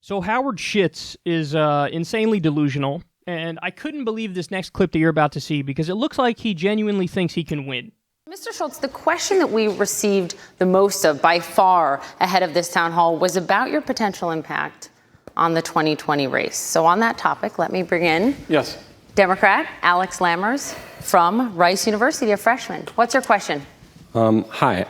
So Howard Schitz is insanely delusional, and I couldn't believe this next clip that you're about to see because it looks like he genuinely thinks he can win. Mr. Schultz, the question that we received the most of by far ahead of this town hall was about your potential impact on the 2020 race. So on that topic, let me bring in Democrat Alex Lammers from Rice University, a freshman. What's your question? Hi.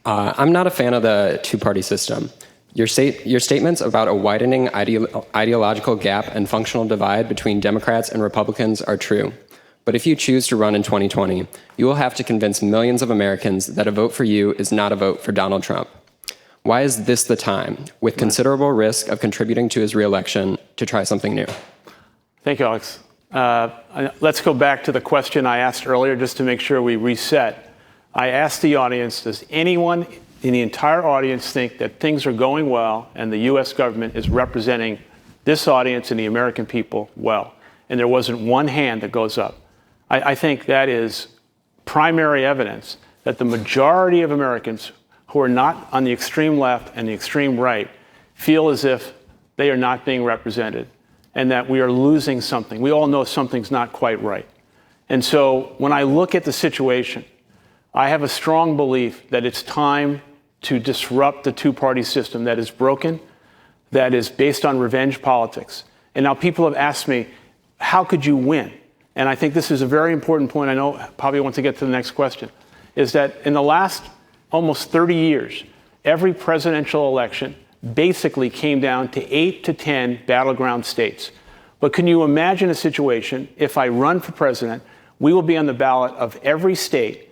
I'm not a fan of the two-party system. Your statements about a widening ideological gap and functional divide between Democrats and Republicans are true. But if you choose to run in 2020, you will have to convince millions of Americans that a vote for you is not a vote for Donald Trump. Why is this the time, with considerable risk of contributing to his reelection, to try something new? Thank you, Alex. Let's go back to the question I asked earlier just to make sure we reset. I asked the audience, does anyone in the entire audience think that things are going well and the U.S. government is representing this audience and the American people well? And there wasn't one hand that goes up. I think that is primary evidence that the majority of Americans who are not on the extreme left and the extreme right feel as if they are not being represented and that we are losing something. We all know something's not quite right. And so when I look at the situation, I have a strong belief that it's time to disrupt the two-party system that is broken, that is based on revenge politics. And now people have asked me, how could you win? And I think this is a very important point. I know Pablo wants to get to the next question, is that in the last almost 30 years, every presidential election basically came down to 8 to 10 battleground states. But can you imagine a situation, if I run for president, we will be on the ballot of every state,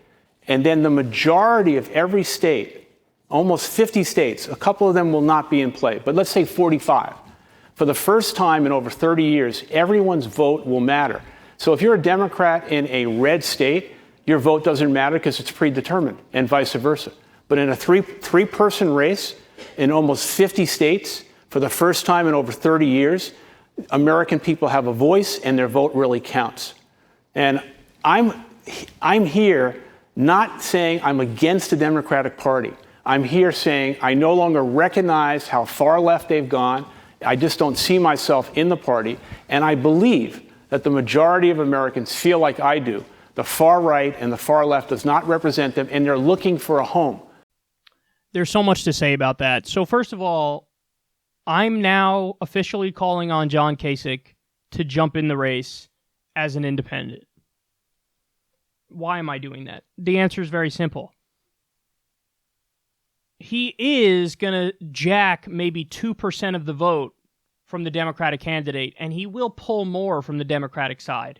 and then the majority of every state, almost 50 states, a couple of them will not be in play, but let's say 45. For the first time in over 30 years, everyone's vote will matter. So if you're a Democrat in a red state, your vote doesn't matter because it's predetermined, and vice versa. But in a three-person race in almost 50 states, for the first time in over 30 years, American people have a voice and their vote really counts. And I'm here not saying I'm against the Democratic Party. I'm here saying I no longer recognize how far left they've gone. I just don't see myself in the party. And I believe that the majority of Americans feel like I do. The far right and the far left does not represent them, and they're looking for a home. There's so much to say about that. So first of all, I'm now officially calling on John Kasich to jump in the race as an independent. Why am I doing that? The answer is very simple. He is going to jack maybe 2% of the vote from the Democratic candidate, and he will pull more from the Democratic side.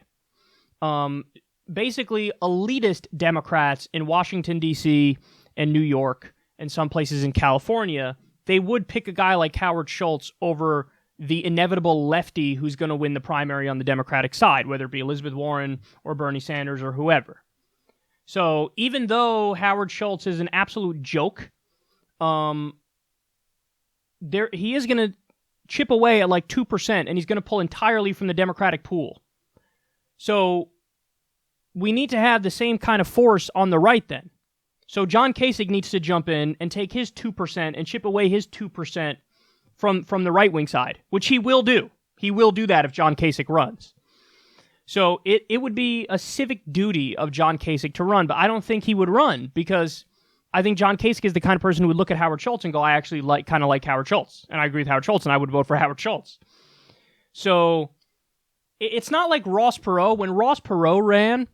Basically, elitist Democrats in Washington, D.C. and New York and some places in California, they would pick a guy like Howard Schultz over the inevitable lefty who's going to win the primary on the Democratic side, whether it be Elizabeth Warren or Bernie Sanders or whoever. So even though Howard Schultz is an absolute joke, he is going to chip away at like 2%, and he's going to pull entirely from the Democratic pool. So we need to have the same kind of force on the right then. So John Kasich needs to jump in and take his 2% and chip away his 2% from the right-wing side, which he will do. He will do that if John Kasich runs. So it would be a civic duty of John Kasich to run, but I don't think he would run because I think John Kasich is the kind of person who would look at Howard Schultz and go, I actually kind of like Howard Schultz, and I agree with Howard Schultz, and I would vote for Howard Schultz. So it's not like Ross Perot. When Ross Perot ran,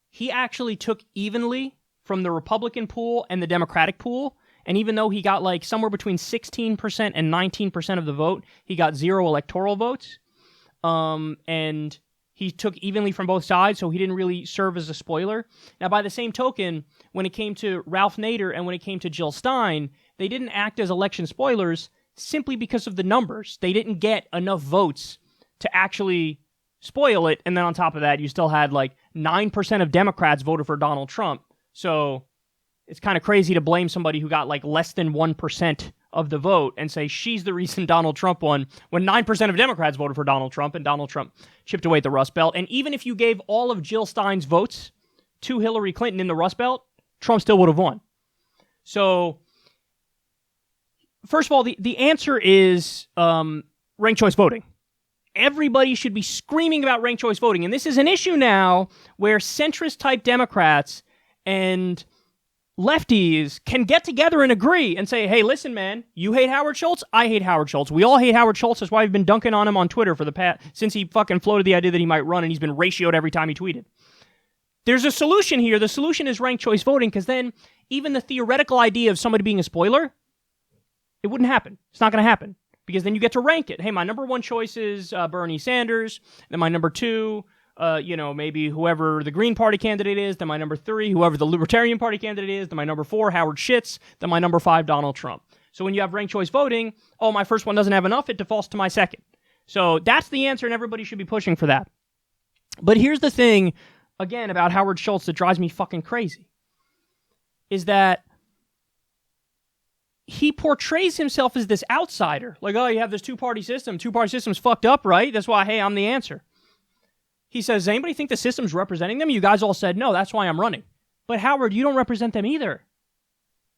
he actually took evenly from the Republican pool and the Democratic pool, and even though he got like somewhere between 16% and 19% of the vote, he got 0 electoral votes, and he took evenly from both sides, so he didn't really serve as a spoiler. Now, by the same token, when it came to Ralph Nader and when it came to Jill Stein, they didn't act as election spoilers simply because of the numbers. They didn't get enough votes to actually spoil it, and then on top of that, you still had like 9% of Democrats voted for Donald Trump. So it's kind of crazy to blame somebody who got like less than 1% of the vote and say she's the reason Donald Trump won when 9% of Democrats voted for Donald Trump and Donald Trump chipped away at the Rust Belt. And even if you gave all of Jill Stein's votes to Hillary Clinton in the Rust Belt, Trump still would have won. So first of all, the answer is ranked choice voting. Everybody should be screaming about ranked choice voting. And this is an issue now where centrist-type Democrats and lefties can get together and agree and say, hey, listen, man, you hate Howard Schultz, I hate Howard Schultz. We all hate Howard Schultz. That's why I've been dunking on him on Twitter for the past, since he fucking floated the idea that he might run, and he's been ratioed every time he tweeted. There's a solution here. The solution is ranked choice voting, because then even the theoretical idea of somebody being a spoiler, it wouldn't happen. It's not going to happen, because then you get to rank it. Hey, my number one choice is Bernie Sanders. Then my number two, maybe whoever the Green Party candidate is. Then my number three, whoever the Libertarian Party candidate is. Then my number four, Howard Schitz. Then my number five, Donald Trump. So when you have ranked choice voting, oh, my first one doesn't have enough, it defaults to my second. So that's the answer, and everybody should be pushing for that. But here's the thing, again, about Howard Schultz that drives me fucking crazy, is that he portrays himself as this outsider. Like, oh, you have this two-party system. Two-party system's fucked up, right? That's why, hey, I'm the answer. He says, does anybody think the system's representing them? You guys all said no, that's why I'm running. But Howard, you don't represent them either.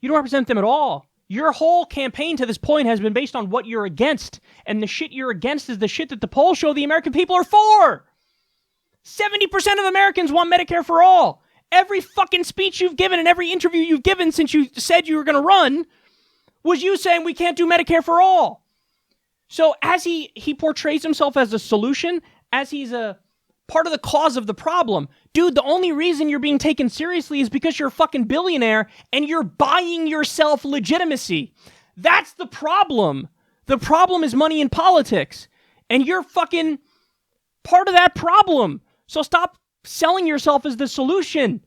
You don't represent them at all. Your whole campaign to this point has been based on what you're against. And the shit you're against is the shit that the polls show the American people are for. 70% of Americans want Medicare for all. Every fucking speech you've given and every interview you've given since you said you were going to run was you saying we can't do Medicare for all. So as he portrays himself as a solution, as he's a part of the cause of the problem, dude, the only reason you're being taken seriously is because you're a fucking billionaire and you're buying yourself legitimacy. That's the problem. The problem is money in politics. And you're fucking part of that problem. So stop selling yourself as the solution.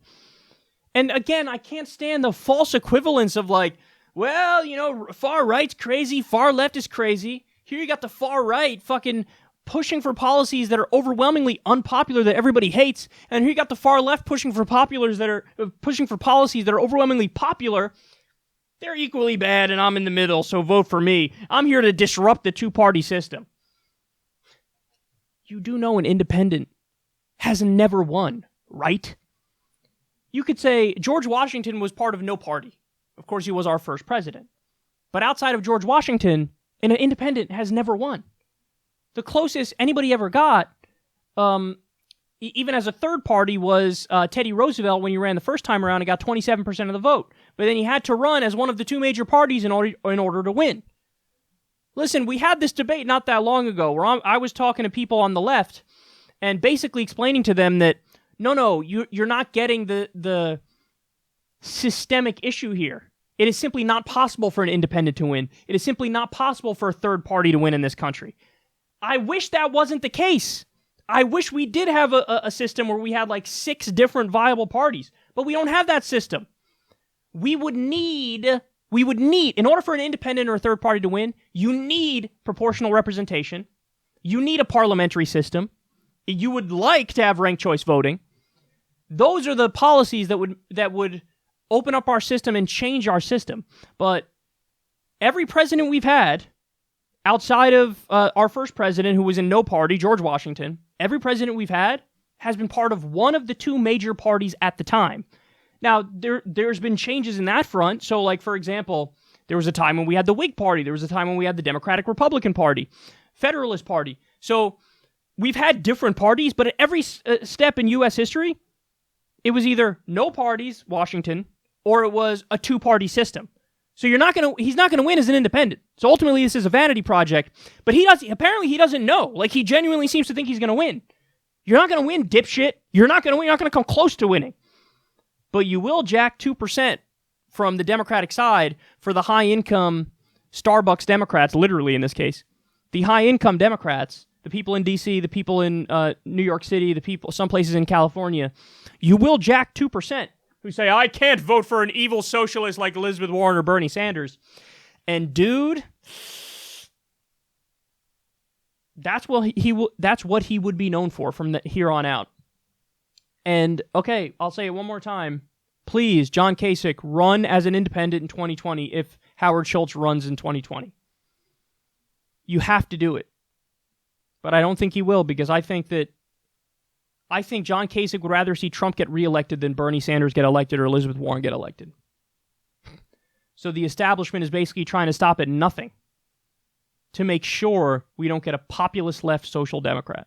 And again, I can't stand the false equivalence of like, well, far right's crazy, far left is crazy. Here you got the far right fucking pushing for policies that are overwhelmingly unpopular that everybody hates, and here you got the far left pushing for policies that are overwhelmingly popular. They're equally bad, and I'm in the middle, so vote for me. I'm here to disrupt the two-party system. You do know an independent has never won, right? You could say George Washington was part of no party. Of course, he was our first president. But outside of George Washington, an independent has never won. The closest anybody ever got, even as a third party, was Teddy Roosevelt when he ran the first time around and got 27% of the vote. But then he had to run as one of the two major parties in order to win. Listen, we had this debate not that long ago where I was talking to people on the left and basically explaining to them that, no, you're not getting the systemic issue here. It is simply not possible for an independent to win. It is simply not possible for a third party to win in this country. I wish that wasn't the case. I wish we did have a system where we had like 6 different viable parties, but we don't have that system. We would need, in order for an independent or a third party to win, you need proportional representation. You need a parliamentary system. You would like to have ranked choice voting. Those are the policies that would open up our system and change our system. But every president we've had, outside of our first president, who was in no party, George Washington, every president we've had has been part of one of the two major parties at the time. Now, there's been changes in that front. So, like, for example, there was a time when we had the Whig Party. There was a time when we had the Democratic Republican Party, Federalist Party. So we've had different parties, but at every step in U.S. history, it was either no parties, Washington, or it was a two-party system. So he's not going to win as an independent. So ultimately, this is a vanity project. But apparently he doesn't know. Like, he genuinely seems to think he's going to win. You're not going to win, dipshit. You're not going to win. You're not going to come close to winning. But you will jack 2% from the Democratic side for the high-income Starbucks Democrats, literally in this case. The high-income Democrats, the people in D.C., the people in New York City, the people, some places in California, you will jack 2%. Who say, I can't vote for an evil socialist like Elizabeth Warren or Bernie Sanders. And dude, that's what he would be known for from here on out. And, okay, I'll say it one more time. Please, John Kasich, run as an independent in 2020 if Howard Schultz runs in 2020. You have to do it. But I don't think he will, because I think John Kasich would rather see Trump get reelected than Bernie Sanders get elected or Elizabeth Warren get elected. So the establishment is basically trying to stop at nothing to make sure we don't get a populist left social democrat.